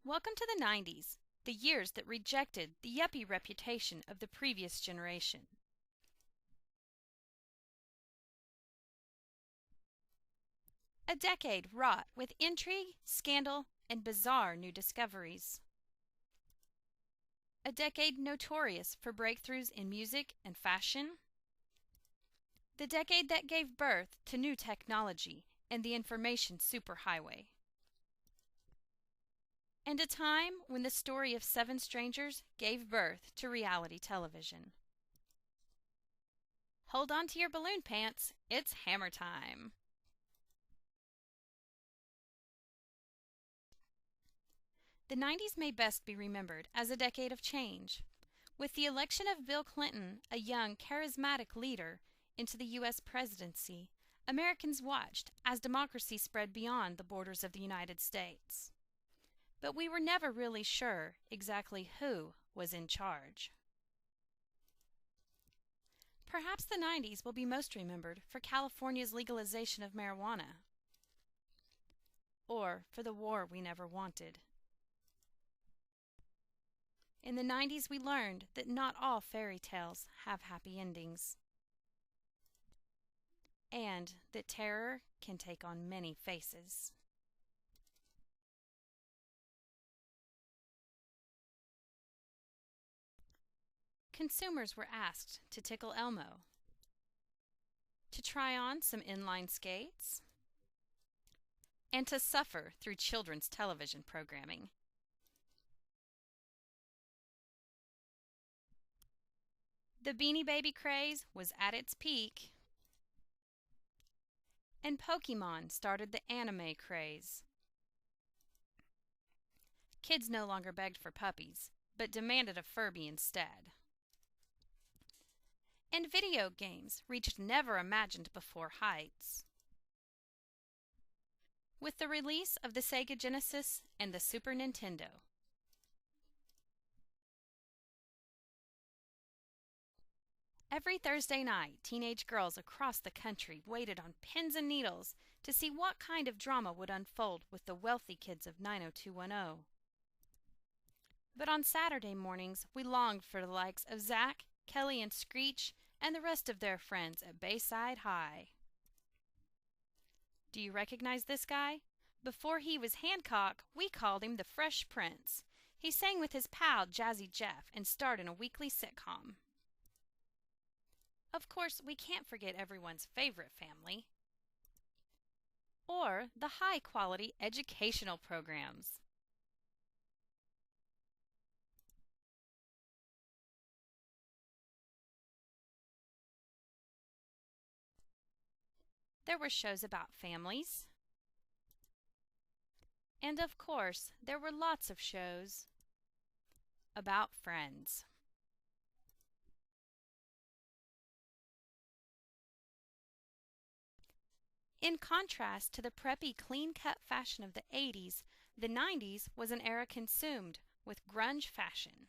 Welcome to the 90s, the years that rejected the yuppie reputation of the previous generation. A decade wrought with intrigue, scandal, and bizarre new discoveries. A decade notorious for breakthroughs in music and fashion. The decade that gave birth to new technology and the information superhighway. And a time when the story of 7 strangers gave birth to reality television. Hold on to your balloon pants, it's hammer time. The 90s may best be remembered as a decade of change. With the election of Bill Clinton, a young, charismatic leader, into the U.S. presidency, Americans watched as democracy spread beyond the borders of the United States. But we were never really sure exactly who was in charge. Perhaps the 90s will be most remembered for California's legalization of marijuana, or for the war we never wanted. In the 90s, we learned that not all fairy tales have happy endings, and that terror can take on many faces. Consumers were asked to tickle Elmo, to try on some inline skates, and to suffer through children's television programming. The Beanie Baby craze was at its peak, and Pokemon started the anime craze. Kids no longer begged for puppies, but demanded a Furby instead. And video games reached never-imagined-before heights. With the release of the Sega Genesis and the Super Nintendo. Every Thursday night, teenage girls across the country waited on pins and needles to see what kind of drama would unfold with the wealthy kids of 90210. But on Saturday mornings, we longed for the likes of Zach, Kelly, and Screech, and the rest of their friends at Bayside High. Do you recognize this guy? Before he was Hancock, we called him the Fresh Prince. He sang with his pal Jazzy Jeff and starred in a weekly sitcom. Of course, we can't forget everyone's favorite family, or the high-quality educational programs. There were shows about families, and of course, there were lots of shows about friends. In contrast to the preppy, clean-cut fashion of the 80s, the 90s was an era consumed with grunge fashion.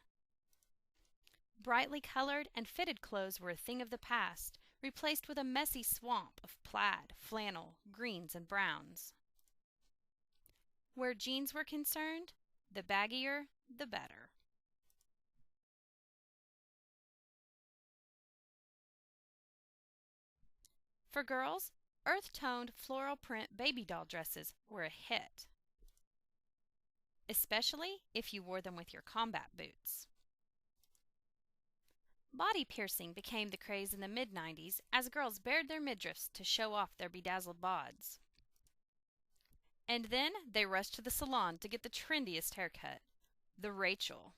Brightly colored and fitted clothes were a thing of the past, replaced with a messy swamp of plaid, flannel, greens, and browns. Where jeans were concerned, the baggier, the better. For girls, earth-toned floral print baby doll dresses were a hit, especially if you wore them with your combat boots. Body piercing became the craze in the mid-90s as girls bared their midriffs to show off their bedazzled bods. And then they rushed to the salon to get the trendiest haircut, the Rachel.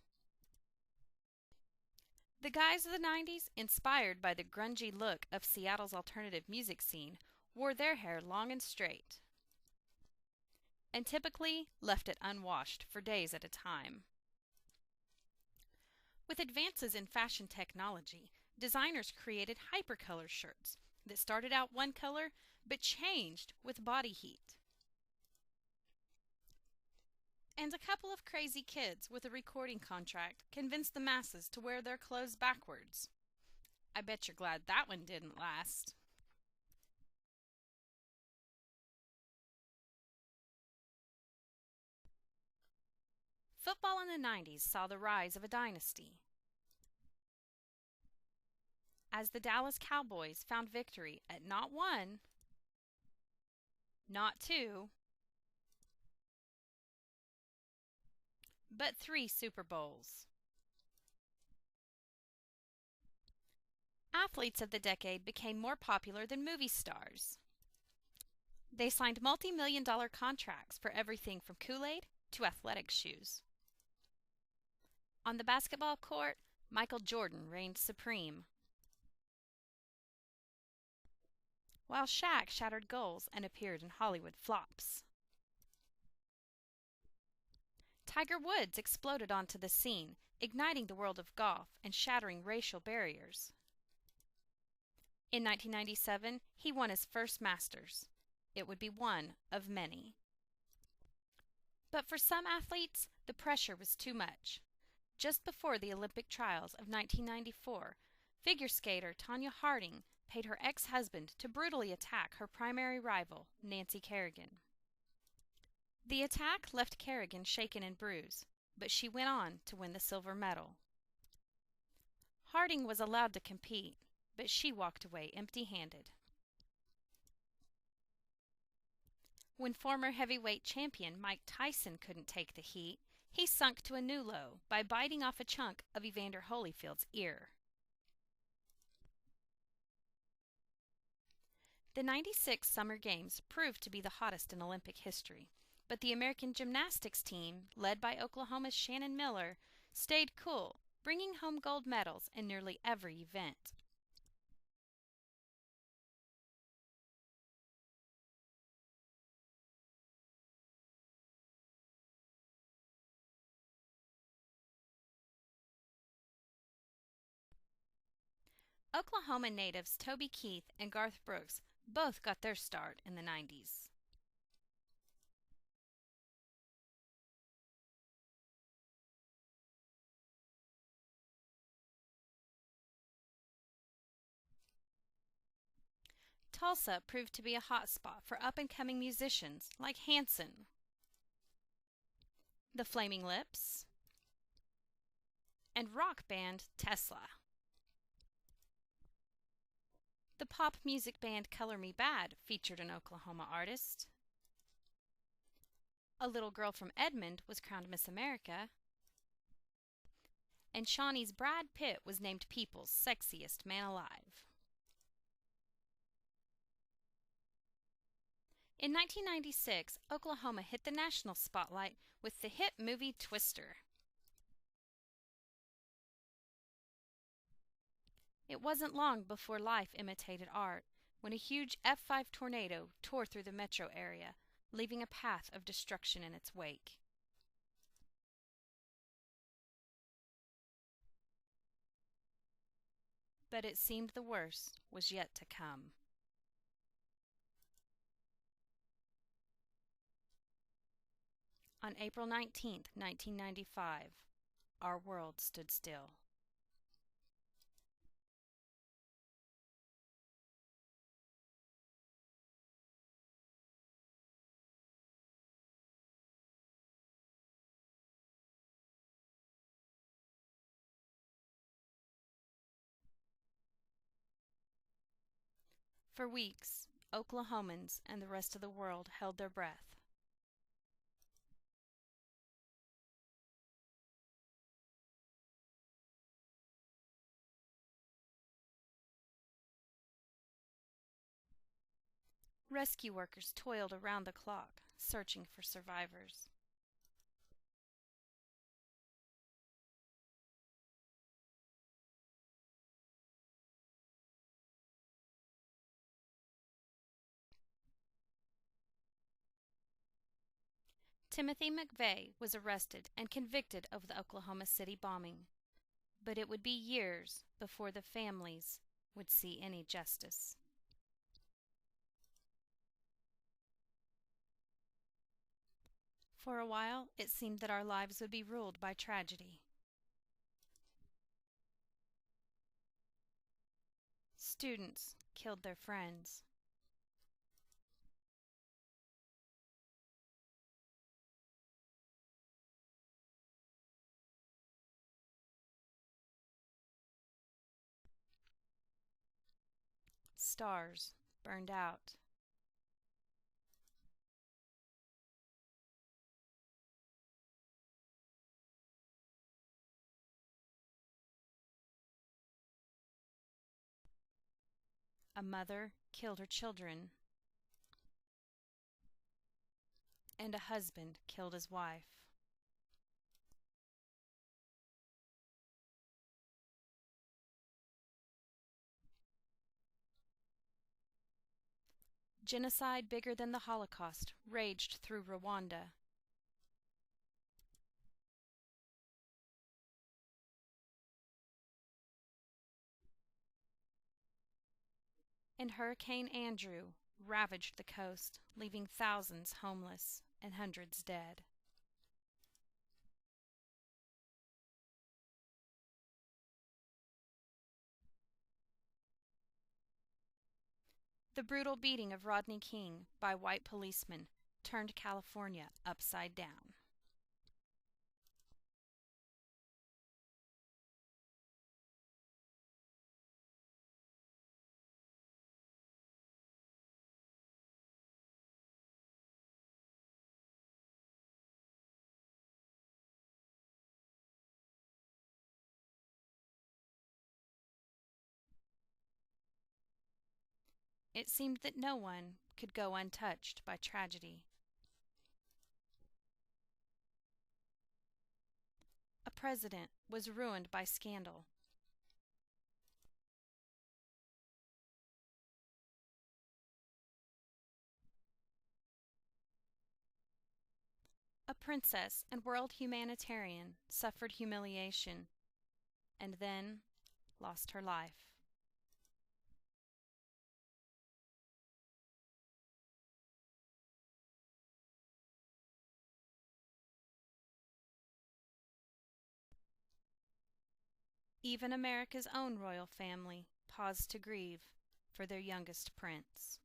The guys of the 90s, inspired by the grungy look of Seattle's alternative music scene, wore their hair long and straight, and typically left it unwashed for days at a time. With advances in fashion technology, designers created hypercolor shirts that started out one color but changed with body heat. And a couple of crazy kids with a recording contract convinced the masses to wear their clothes backwards. I bet you're glad that one didn't last. Football in the 90s saw the rise of a dynasty, as the Dallas Cowboys found victory at not one, not two, but 3 Super Bowls. Athletes of the decade became more popular than movie stars. They signed multi-million-dollar contracts for everything from Kool-Aid to athletic shoes. On the basketball court, Michael Jordan reigned supreme, while Shaq shattered goals and appeared in Hollywood flops. Tiger Woods exploded onto the scene, igniting the world of golf and shattering racial barriers. In 1997, he won his first Masters. It would be one of many. But for some athletes, the pressure was too much. Just before the Olympic trials of 1994, figure skater Tonya Harding paid her ex-husband to brutally attack her primary rival, Nancy Kerrigan. The attack left Kerrigan shaken and bruised, but she went on to win the silver medal. Harding was allowed to compete, but she walked away empty-handed. When former heavyweight champion Mike Tyson couldn't take the heat, he sunk to a new low by biting off a chunk of Evander Holyfield's ear. The '96 Summer Games proved to be the hottest in Olympic history, but the American gymnastics team, led by Oklahoma's Shannon Miller, stayed cool, bringing home gold medals in nearly every event. Oklahoma natives Toby Keith and Garth Brooks both got their start in the 90s. Tulsa proved to be a hotspot for up-and-coming musicians like Hanson, the Flaming Lips, and rock band Tesla. The pop music band Color Me Badd featured an Oklahoma artist. A little girl from Edmond was crowned Miss America. And Shawnee's Brad Pitt was named People's Sexiest Man Alive. In 1996, Oklahoma hit the national spotlight with the hit movie Twister. It wasn't long before life imitated art, when a huge F5 tornado tore through the metro area, leaving a path of destruction in its wake. But it seemed the worst was yet to come. On April 19, 1995, our world stood still. For weeks, Oklahomans and the rest of the world held their breath. Rescue workers toiled around the clock, searching for survivors. Timothy McVeigh was arrested and convicted of the Oklahoma City bombing, but it would be years before the families would see any justice. For a while, it seemed that our lives would be ruled by tragedy. Students killed their friends. Stars burned out. A mother killed her children, and a husband killed his wife. Genocide bigger than the Holocaust raged through Rwanda. And Hurricane Andrew ravaged the coast, leaving thousands homeless and hundreds dead. The brutal beating of Rodney King by white policemen turned California upside down. It seemed that no one could go untouched by tragedy. A president was ruined by scandal. A princess and world humanitarian suffered humiliation and then lost her life. Even America's own royal family paused to grieve for their youngest prince.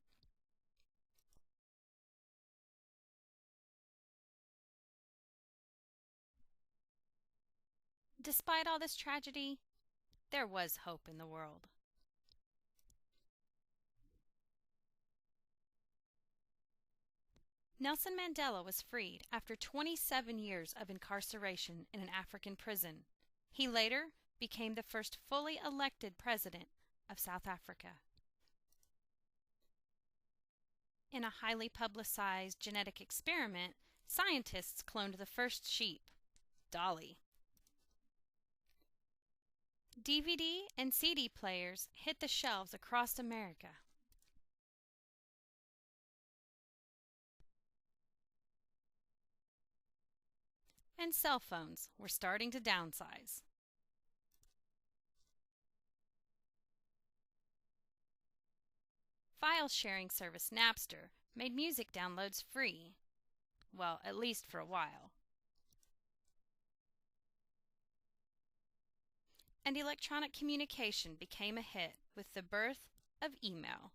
Despite all this tragedy, there was hope in the world. Nelson Mandela was freed after 27 years of incarceration in an African prison. He later became the first fully elected president of South Africa. In a highly publicized genetic experiment, scientists cloned the first sheep, Dolly. DVD and CD players hit the shelves across America. And cell phones were starting to downsize. File sharing service Napster made music downloads free. Well, at least for a while. And electronic communication became a hit with the birth of email.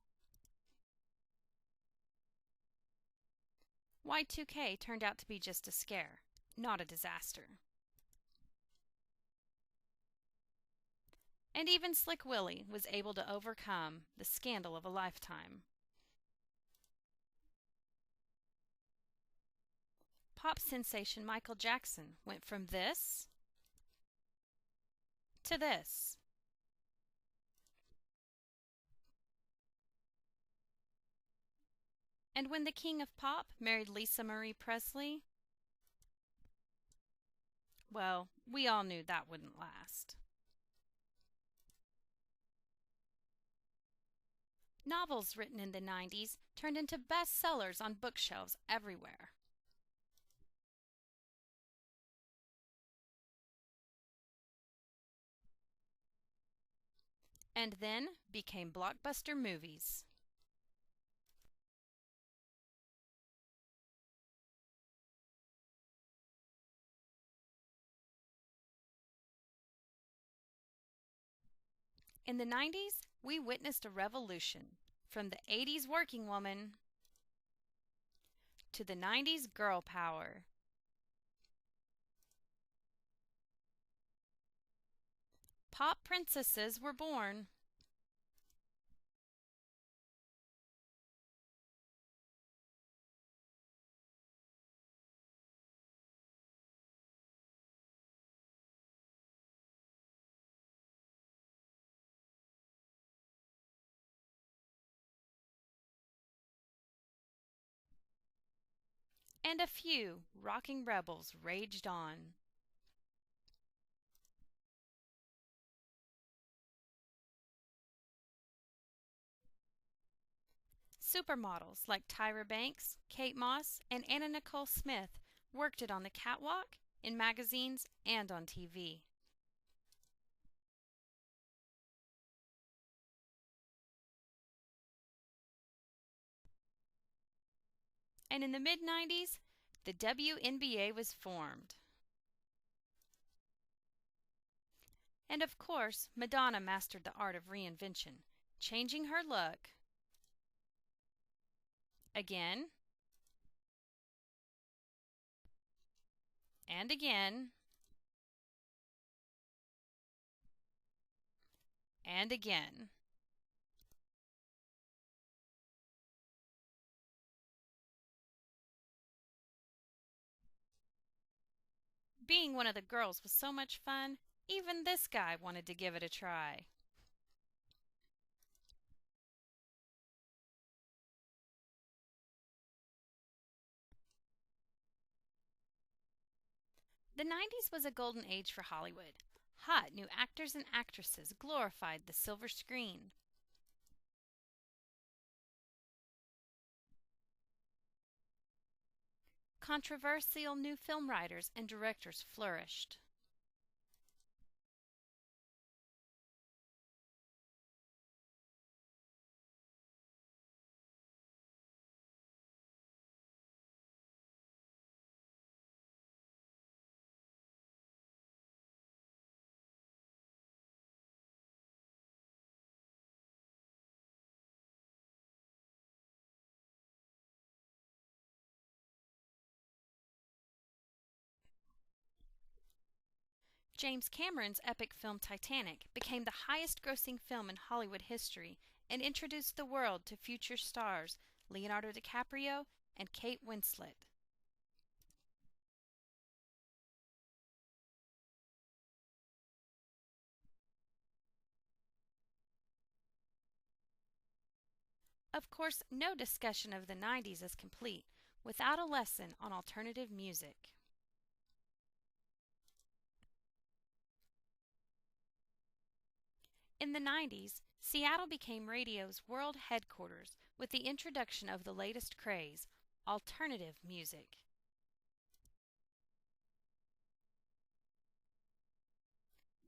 Y2K turned out to be just a scare, not a disaster. And even Slick Willie was able to overcome the scandal of a lifetime. Pop sensation Michael Jackson went from this to this. And when the king of pop married Lisa Marie Presley, well, we all knew that wouldn't last. Novels written in the 90s turned into bestsellers on bookshelves everywhere. And then became blockbuster movies. In the 90s, we witnessed a revolution from the 80s working woman to the 90s girl power. Pop princesses were born. and a few rocking rebels raged on. Supermodels like Tyra Banks, Kate Moss, and Anna Nicole Smith worked it on the catwalk, in magazines, and on TV. And in the mid-90s, the WNBA was formed. And of course, Madonna mastered the art of reinvention, changing her look again and again and again. Being one of the girls was so much fun, even this guy wanted to give it a try. The 90s was a golden age for Hollywood. Hot new actors and actresses glorified the silver screen. Controversial new film writers and directors flourished. James Cameron's epic film Titanic became the highest-grossing film in Hollywood history and introduced the world to future stars Leonardo DiCaprio and Kate Winslet. Of course, no discussion of the 90s is complete without a lesson on alternative music. In the 90s, Seattle became radio's world headquarters with the introduction of the latest craze, alternative music.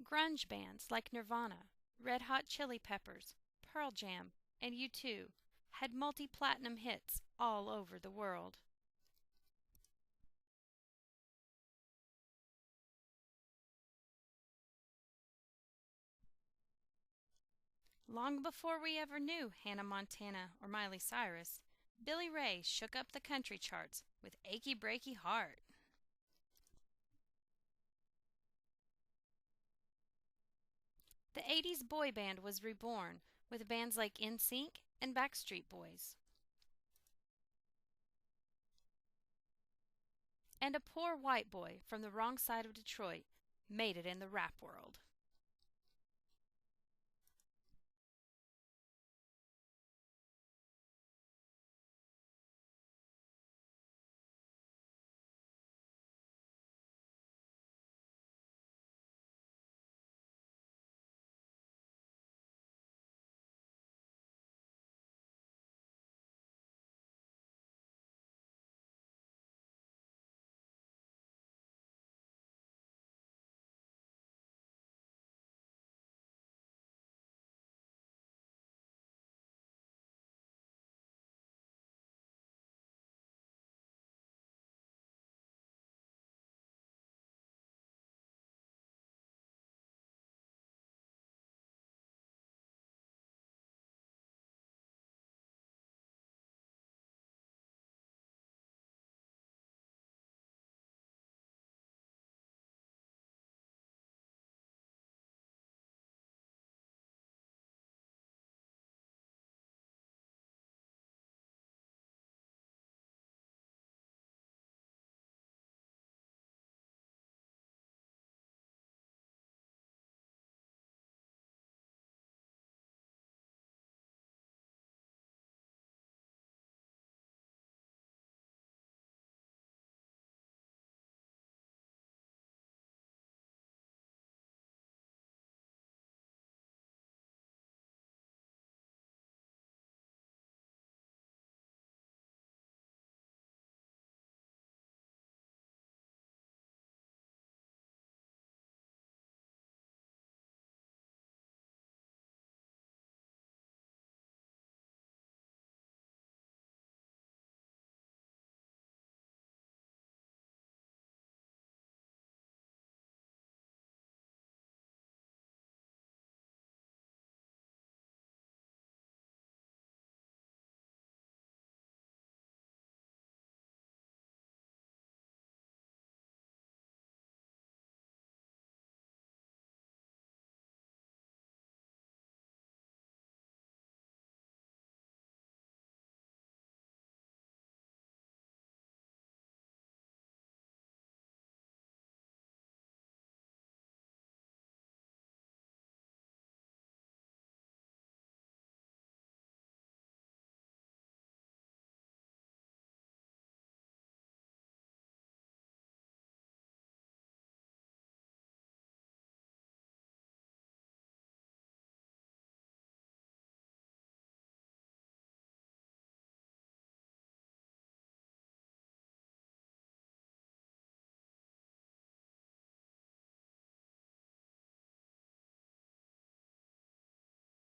Grunge bands like Nirvana, Red Hot Chili Peppers, Pearl Jam, and U2 had multi-platinum hits all over the world. Long before we ever knew Hannah Montana or Miley Cyrus, Billy Ray shook up the country charts with Achy Breaky Heart. The 80s boy band was reborn with bands like NSYNC and Backstreet Boys. And a poor white boy from the wrong side of Detroit made it in the rap world.